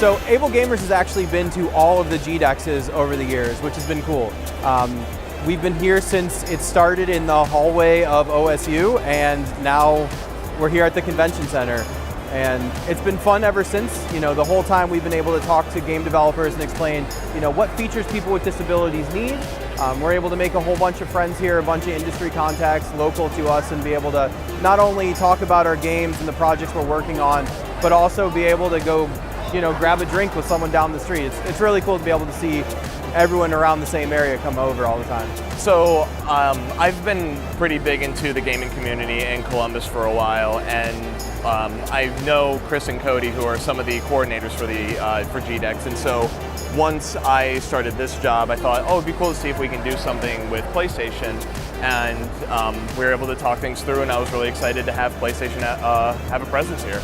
So Able Gamers has actually been to all of the GDEXs over the years, which has been cool. We've been here since it started in the hallway of OSU, and now we're here at the convention center. And it's been fun ever since. You know, the whole time we've been able to talk to game developers and explain, you know, what features people with disabilities need. We're able to make a whole bunch of friends here, a bunch of industry contacts local to us, and be able to not only talk about our games and the projects we're working on, but also be able to go, you know, grab a drink with someone down the street. It's really cool to be able to see everyone around the same area come over all the time. So I've been pretty big into the gaming community in Columbus for a while, and I know Chris and Cody, who are some of the coordinators for GDEX, and so once I started this job, I thought, oh, it'd be cool to see if we can do something with PlayStation, and we were able to talk things through, and I was really excited to have PlayStation have a presence here.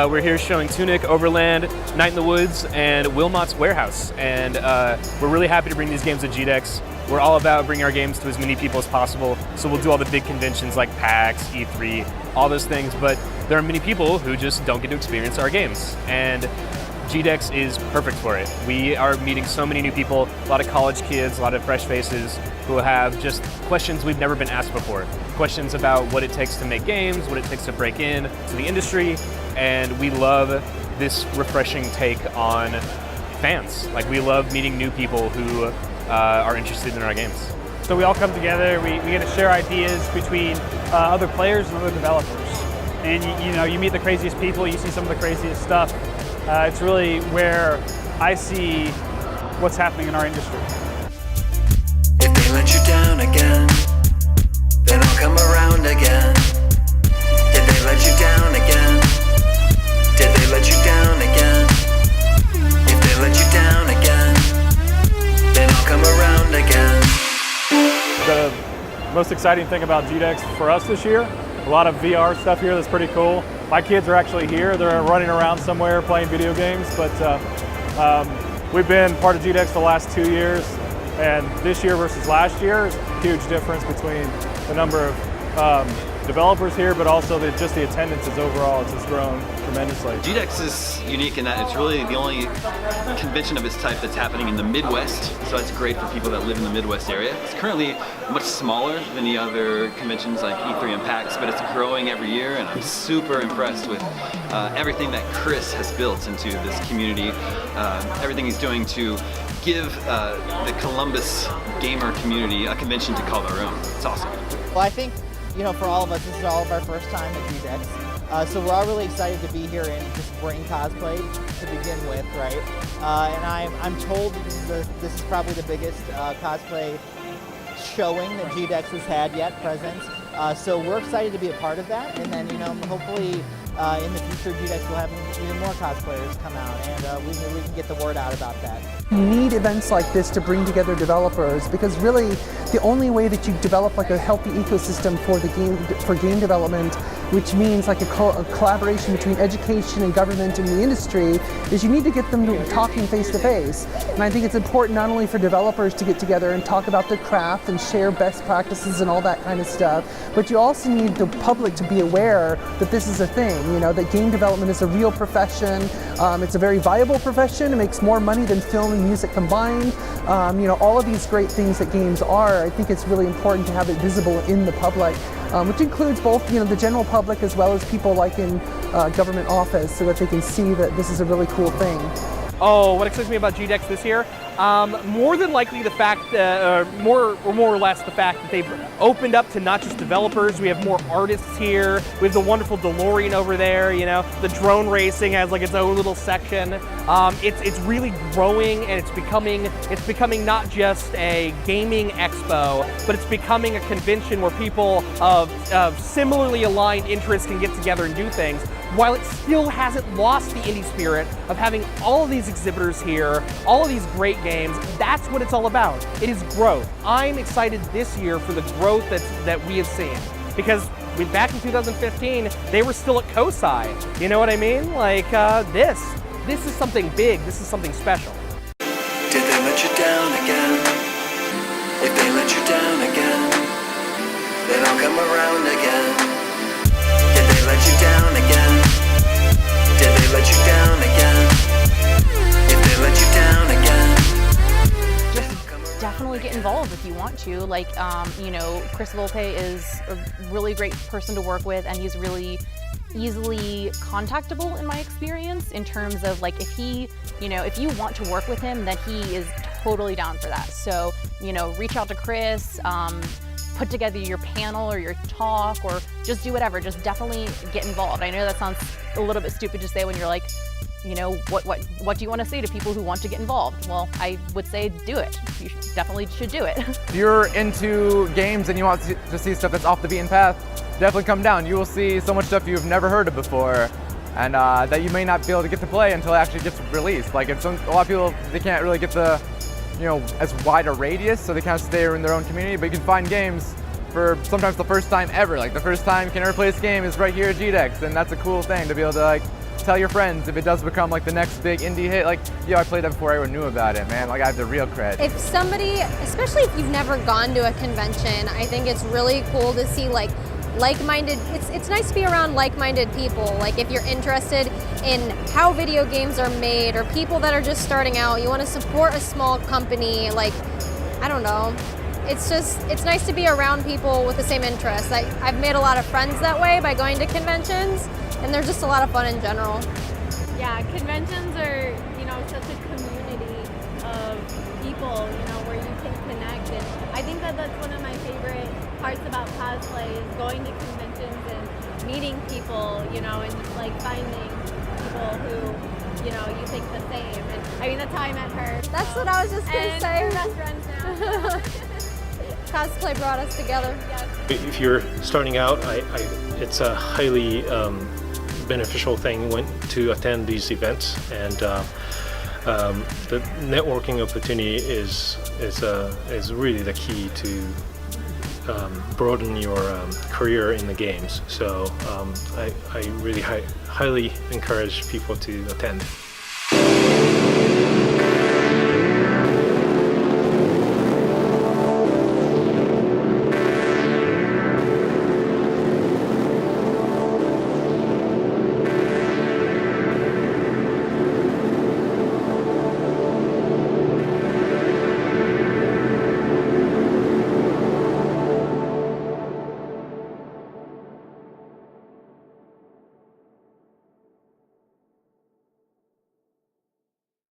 We're here showing Tunic, Overland, Night in the Woods, and Wilmot's Warehouse, and we're really happy to bring these games to GDEX. We're all about bringing our games to as many people as possible, so we'll do all the big conventions like PAX, E3, all those things, but there are many people who just don't get to experience our games, and GDEX is perfect for it. We are meeting so many new people, a lot of college kids, a lot of fresh faces who have just questions we've never been asked before. Questions about what it takes to make games, what it takes to break in to the industry, and we love this refreshing take on fans. Like, we love meeting new people who are interested in our games. So we all come together, we get to share ideas between other players and other developers. And you know, you meet the craziest people, you see some of the craziest stuff. It's really where I see what's happening in our industry. If they let you down again, then I'll come around again. Did they let you down again? Did they let you down again? If they let you down again, then I'll come around again. The most exciting thing about GDEX for us this year, a lot of VR stuff here that's pretty cool. My kids are actually here. They're running around somewhere playing video games, but we've been part of GDEX the last 2 years, and this year versus last year is a huge difference between the number of developers here, but also just the attendances overall. It's just grown tremendously. GDEX is unique in that it's really the only convention of its type that's happening in the Midwest, so it's great for people that live in the Midwest area. It's currently much smaller than the other conventions like E3 and PAX, but it's growing every year, and I'm super impressed with everything that Chris has built into this community, everything he's doing to give the Columbus gamer community a convention to call their own. It's awesome. Well, I think, you know, for all of us, this is all of our first time at GDEX. So we're all really excited to be here and just bring cosplay to begin with, right? And I'm told this is probably the biggest cosplay showing that GDEX has had yet, present. So we're excited to be a part of that, and then, you know, hopefully in the future GDEX will have even more cosplayers come out, and we can get the word out about that. You need events like this to bring together developers, because really the only way that you develop like a healthy ecosystem for game development, which means like a collaboration between education and government and the industry, is you need to get them talking face to face. And I think it's important not only for developers to get together and talk about their craft and share best practices and all that kind of stuff, but you also need the public to be aware that this is a thing, you know, that game development is a real profession. It's a very viable profession. It makes more money than film and music combined. You know, all of these great things that games are, I think it's really important to have it visible in the public, which includes both, you know, the general public as well as people like in government office, so that they can see that this is a really cool thing. Oh, what excites me about GDEX this year? More than likely the fact that, more or less the fact that they've opened up to not just developers. We have more artists here. We have the wonderful DeLorean over there, you know. The drone racing has like its own little section. It's really growing, and it's becoming not just a gaming expo, but it's becoming a convention where people of similarly aligned interests can get together and do things, while it still hasn't lost the indie spirit of having all of these exhibitors here, all of these great games. That's what it's all about. It is growth. I'm excited this year for the growth that we have seen, because back in 2015, they were still at COSI. You know what I mean? Like this is something big. This is something special. Did they let you down again? If they let you down again, then I'll come around again. Did they let you down again? Did they let you down again? want to. Like, you know, Chris Volpe is a really great person to work with, and he's really easily contactable in my experience, in terms of like, if he, you know, if you want to work with him, then he is totally down for that. So, you know, reach out to Chris, put together your panel or your talk, or just do whatever. Just definitely get involved. I know that sounds a little bit stupid to say when you're like, you know, what do you want to say to people who want to get involved? Well, I would say do it. You definitely should do it. If you're into games and you want to see stuff that's off the beaten path, definitely come down. You will see so much stuff you've never heard of before, and that you may not be able to get to play until it actually gets released. Like, a lot of people, they can't really get the, you know, as wide a radius, so they kind of stay in their own community, but you can find games for sometimes the first time ever. Like, the first time you can ever play this game is right here at GDEX, and that's a cool thing to be able to, like, tell your friends if it does become like the next big indie hit. Like, yo, I played that before everyone knew about it, man. Like, I have the real cred. If somebody, especially if you've never gone to a convention, I think it's really cool to see like-minded, it's nice to be around like-minded people. Like, if you're interested in how video games are made, or people that are just starting out, you want to support a small company, like, I don't know. It's nice to be around people with the same interests. I've made a lot of friends that way by going to conventions, and they're just a lot of fun in general. Yeah, conventions are, you know, such a community of people, you know, where you can connect. And I think that that's one of my favorite parts about cosplay, is going to conventions and meeting people, you know, and just like finding people who, you know, you think the same. And I mean, that's how I met her. That's what I was just going to say. And we're best friends now. Cosplay brought us together. Yes. If you're starting out, it's a highly beneficial thing to attend these events, and the networking opportunity is really the key to broaden your career in the games. So I really highly encourage people to attend.